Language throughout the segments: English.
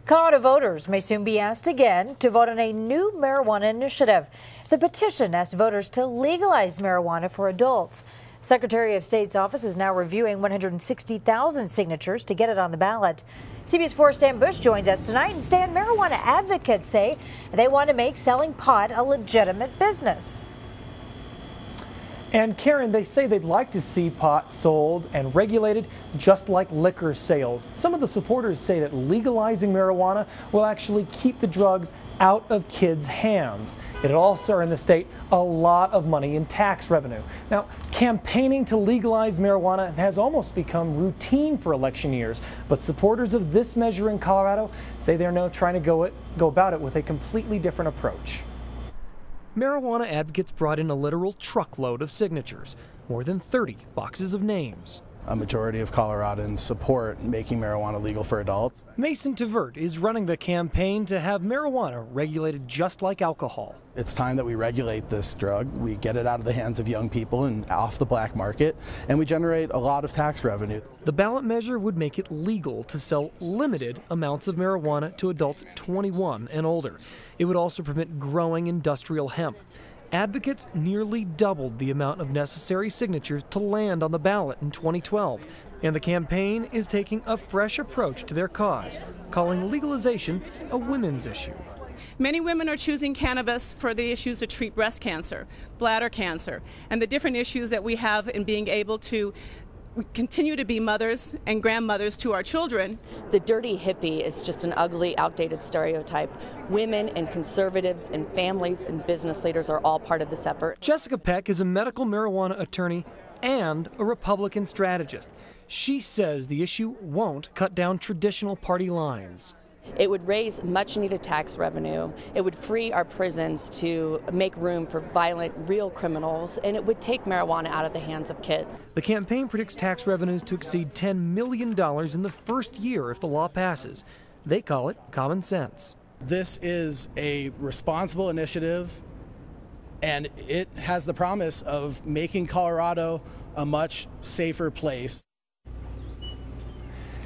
Colorado voters may soon be asked again to vote on a new marijuana initiative. The petition asked voters to legalize marijuana for adults. Secretary of State's office is now reviewing 160,000 signatures to get it on the ballot. CBS 4's Stan Bush joins us tonight. And Stan, marijuana advocates say they want to make selling pot a legitimate business. And Karen, they say they'd like to see pot sold and regulated just like liquor sales. Some of the supporters say that legalizing marijuana will actually keep the drugs out of kids' hands. It'll also earn the state a lot of money in tax revenue. Now, campaigning to legalize marijuana has almost become routine for election years, but supporters of this measure in Colorado say they're now trying to go about it with a completely different approach. Marijuana advocates brought in a literal truckload of signatures, more than 30 boxes of names. A majority of Coloradans support making marijuana legal for adults. Mason Tvert is running the campaign to have marijuana regulated just like alcohol. It's time that we regulate this drug. We get it out of the hands of young people and off the black market, and we generate a lot of tax revenue. The ballot measure would make it legal to sell limited amounts of marijuana to adults 21 and older. It would also permit growing industrial hemp. Advocates nearly doubled the amount of necessary signatures to land on the ballot in 2012. And the campaign is taking a fresh approach to their cause, calling legalization a women's issue. Many women are choosing cannabis for the issues to treat breast cancer, bladder cancer, and the different issues that we have in being able to continue to be mothers and grandmothers to our children. The dirty hippie is just an ugly, outdated stereotype. Women and conservatives and families and business leaders are all part of this effort. Jessica Peck is a medical marijuana attorney and a Republican strategist. She says the issue won't cut down traditional party lines. It would raise much needed tax revenue. It would free our prisons to make room for violent, real criminals, and it would take marijuana out of the hands of kids. The campaign predicts tax revenues to exceed $10 million in the first year if the law passes. They call it common sense. This is a responsible initiative, and it has the promise of making Colorado a much safer place.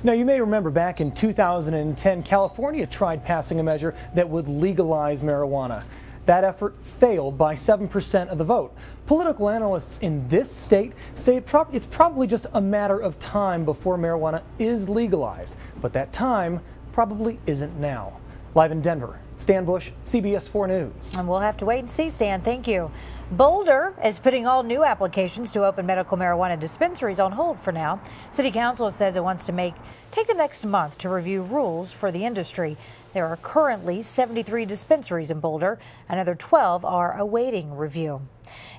Now, you may remember back in 2010, California tried passing a measure that would legalize marijuana. That effort failed by 7% of the vote. Political analysts in this state say it's probably just a matter of time before marijuana is legalized, but that time probably isn't now. Live in Denver, Stan Bush, CBS 4 News. And we'll have to wait and see, Stan. Thank you. Boulder is putting all new applications to open medical marijuana dispensaries on hold for now. City Council says it wants to take the next month to review rules for the industry. There are currently 73 dispensaries in Boulder. Another 12 are awaiting review.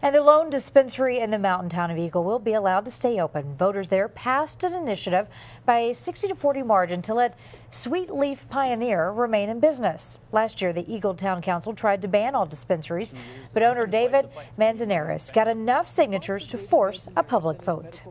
And the lone dispensary in the mountain town of Eagle will be allowed to stay open. Voters there passed an initiative by a 60-40 margin to let Sweet Leaf Pioneer remain in business. Last year, the Eagle Town Council tried to ban all dispensaries, but owner David Manzanares got enough signatures to force a public vote.